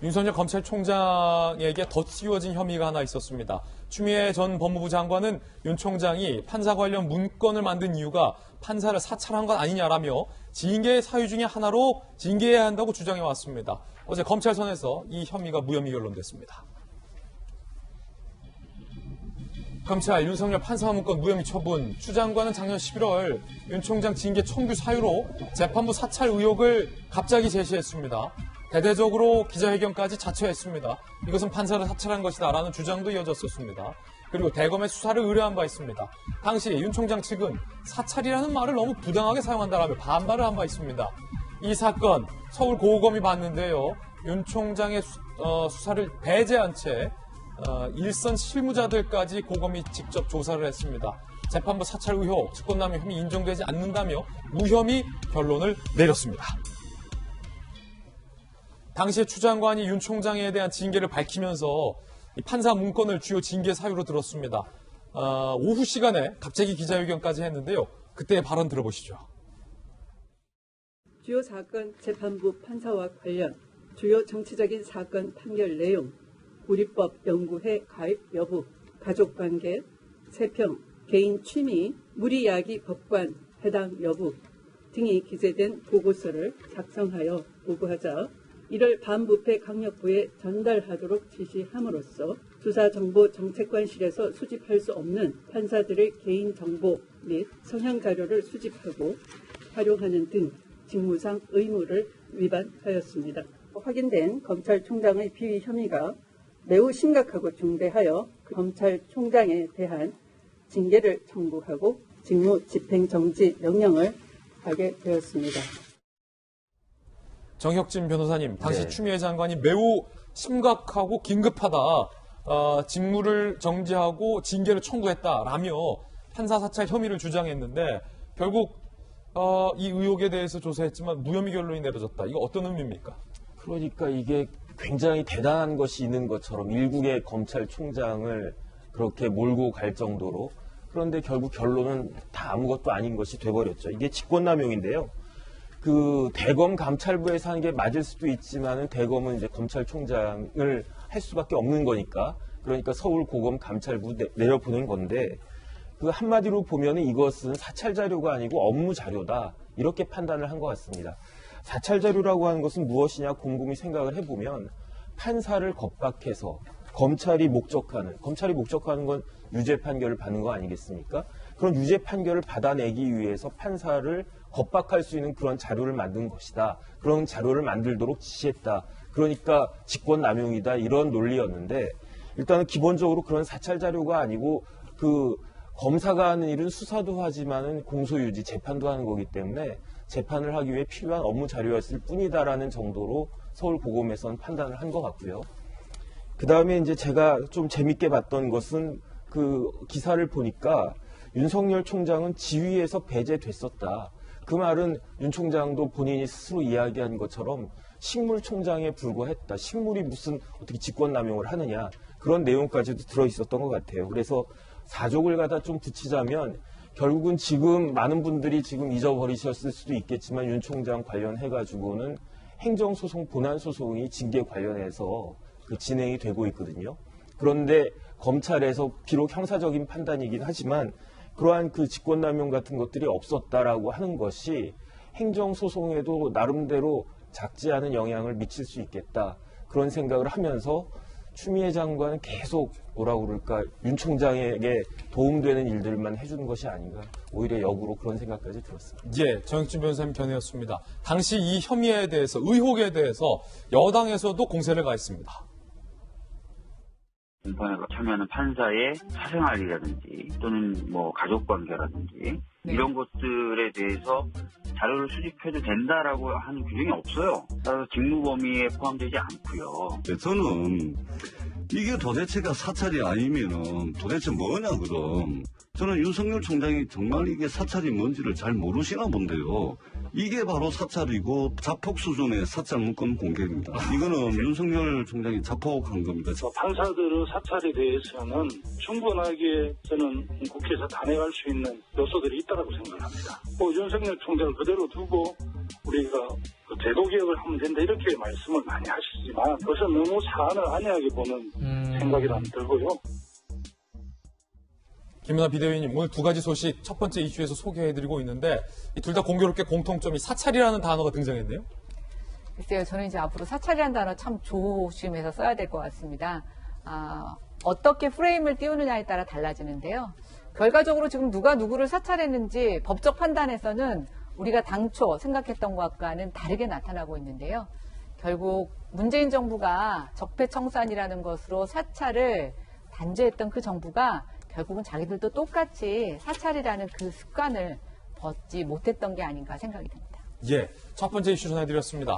윤석열 검찰총장에게 더 씌워진 혐의가 하나 있었습니다. 추미애 전 법무부 장관은 윤 총장이 판사 관련 문건을 만든 이유가 판사를 사찰한 것 아니냐라며 징계 사유 중에 하나로 징계해야 한다고 주장해 왔습니다. 어제 검찰선에서 이 혐의가 무혐의 결론됐습니다. 검찰 윤석열 판사 문건 무혐의 처분. 추 장관은 작년 11월 윤 총장 징계 청구 사유로 재판부 사찰 의혹을 갑자기 제시했습니다. 대대적으로 기자회견까지 자처했습니다. 이것은 판사를 사찰한 것이다라는 주장도 이어졌었습니다. 그리고 대검의 수사를 의뢰한 바 있습니다. 당시 윤 총장 측은 사찰이라는 말을 너무 부당하게 사용한다라며 반발을 한 바 있습니다. 이 사건 서울 고검이 봤는데요. 윤 총장의 수사를 배제한 채 일선 실무자들까지 고검이 직접 조사를 했습니다. 재판부 사찰 의혹, 직권남용 혐의 인정되지 않는다며 무혐의 결론을 내렸습니다. 당시에 추 장관이 윤 총장에 대한 징계를 밝히면서 판사 문건을 주요 징계 사유로 들었습니다. 오후 시간에 갑자기 기자회견까지 했는데요. 그때의 발언 들어보시죠. 주요 사건 재판부 판사와 관련, 주요 정치적인 사건 판결 내용, 우리법 연구회 가입 여부, 가족관계, 세평, 개인 취미, 무리야기 법관 해당 여부 등이 기재된 보고서를 작성하여 보고하자 이를 반부패 강력부에 전달하도록 지시함으로써 수사정보정책관실에서 수집할 수 없는 판사들의 개인정보 및 성향자료를 수집하고 활용하는 등 직무상 의무를 위반하였습니다. 확인된 검찰총장의 비위 혐의가 매우 심각하고 중대하여 검찰총장에 대한 징계를 청구하고 직무 집행정지 명령을 하게 되었습니다. 정혁진 변호사님, 당시 추미애 장관이 매우 심각하고 긴급하다, 직무를 정지하고 징계를 청구했다라며 판사 사찰 혐의를 주장했는데 결국 이 의혹에 대해서 조사했지만 무혐의 결론이 내려졌다. 이거 어떤 의미입니까? 그러니까 이게 굉장히 대단한 것이 있는 것처럼 일국의 검찰총장을 그렇게 몰고 갈 정도로, 그런데 결국 결론은 다 아무것도 아닌 것이 돼버렸죠. 이게 직권남용인데요. 그 대검 감찰부에서 하는 게 맞을 수도 있지만은 대검은 이제 검찰총장을 할 수밖에 없는 거니까, 그러니까 서울 고검 감찰부 내려보낸 건데, 그 한마디로 보면은 이것은 사찰 자료가 아니고 업무 자료다, 이렇게 판단을 한 것 같습니다. 사찰 자료라고 하는 것은 무엇이냐 곰곰이 생각을 해보면 판사를 겁박해서 검찰이 목적하는 건 유죄 판결을 받는 거 아니겠습니까? 그런 유죄 판결을 받아내기 위해서 판사를 겁박할 수 있는 그런 자료를 만든 것이다. 그런 자료를 만들도록 지시했다. 그러니까 직권남용이다. 이런 논리였는데, 일단은 기본적으로 그런 사찰 자료가 아니고 그 검사가 하는 일은 수사도 하지만은 공소유지, 재판도 하는 거기 때문에 재판을 하기 위해 필요한 업무 자료였을 뿐이다라는 정도로 서울 고검에서는 판단을 한 것 같고요. 그 다음에 이제 제가 좀 재밌게 봤던 것은 그 기사를 보니까 윤석열 총장은 지휘에서 배제됐었다. 그 말은 윤 총장도 본인이 스스로 이야기한 것처럼 식물총장에 불과했다. 식물이 무슨 어떻게 직권남용을 하느냐. 그런 내용까지도 들어있었던 것 같아요. 그래서 사족을 갖다 좀 붙이자면 결국은 지금 많은 분들이 지금 잊어버리셨을 수도 있겠지만 윤 총장 관련해가지고는 행정소송, 본안소송이 징계 관련해서 그 진행이 되고 있거든요. 그런데 검찰에서 비록 형사적인 판단이긴 하지만 그러한 그 직권남용 같은 것들이 없었다라고 하는 것이 행정소송에도 나름대로 작지 않은 영향을 미칠 수 있겠다. 그런 생각을 하면서 추미애 장관은 계속 뭐라고 그럴까, 윤 총장에게 도움되는 일들만 해주는 것이 아닌가, 오히려 역으로 그런 생각까지 들었습니다. 예, 정혁진 변호사님 견해였습니다. 당시 이 혐의에 대해서, 의혹에 대해서 여당에서도 공세를 가했습니다. 공판에 참여하는 판사의 사생활이라든지 또는 뭐 가족관계라든지 이런 것들에 대해서 자료를 수집해도 된다라고 하는 규정이 없어요. 따라서 직무 범위에 포함되지 않고요. 저는 이게 도대체가 사찰이 아니면은 도대체 뭐냐 그럼. 저는 윤석열 총장이 정말 이게 사찰이 뭔지를 잘 모르시나 본데요. 이게 바로 사찰이고 자폭 수준의 사찰 문건 공개입니다. 이거는 윤석열 총장이 자폭한 겁니다. 판사들의 사찰에 대해서는 충분하게 저는 국회에서 단행할 수 있는 요소들이 있다고 생각합니다. 윤석열 총장을 그대로 두고 우리가 제도 개혁을 하면 된다 이렇게 말씀을 많이 하시지만 그것은 너무 사안을 안이하게 보는 생각이라는 들고요. 김은하 비대위원님, 오늘 두 가지 소식 첫 번째 이슈에서 소개해드리고 있는데 둘 다 공교롭게 공통점이 사찰이라는 단어가 등장했네요. 글쎄요, 저는 이제 앞으로 사찰이라는 단어 참 조심해서 써야 될 것 같습니다. 어떻게 프레임을 띄우느냐에 따라 달라지는데요. 결과적으로 지금 누가 누구를 사찰했는지 법적 판단에서는 우리가 당초 생각했던 것과는 다르게 나타나고 있는데요. 결국 문재인 정부가 적폐청산이라는 것으로 사찰을 단죄했던 그 정부가 결국은 자기들도 똑같이 사찰이라는 그 습관을 벗지 못했던 게 아닌가 생각이 듭니다. 예, 첫 번째 이슈 전해드렸습니다.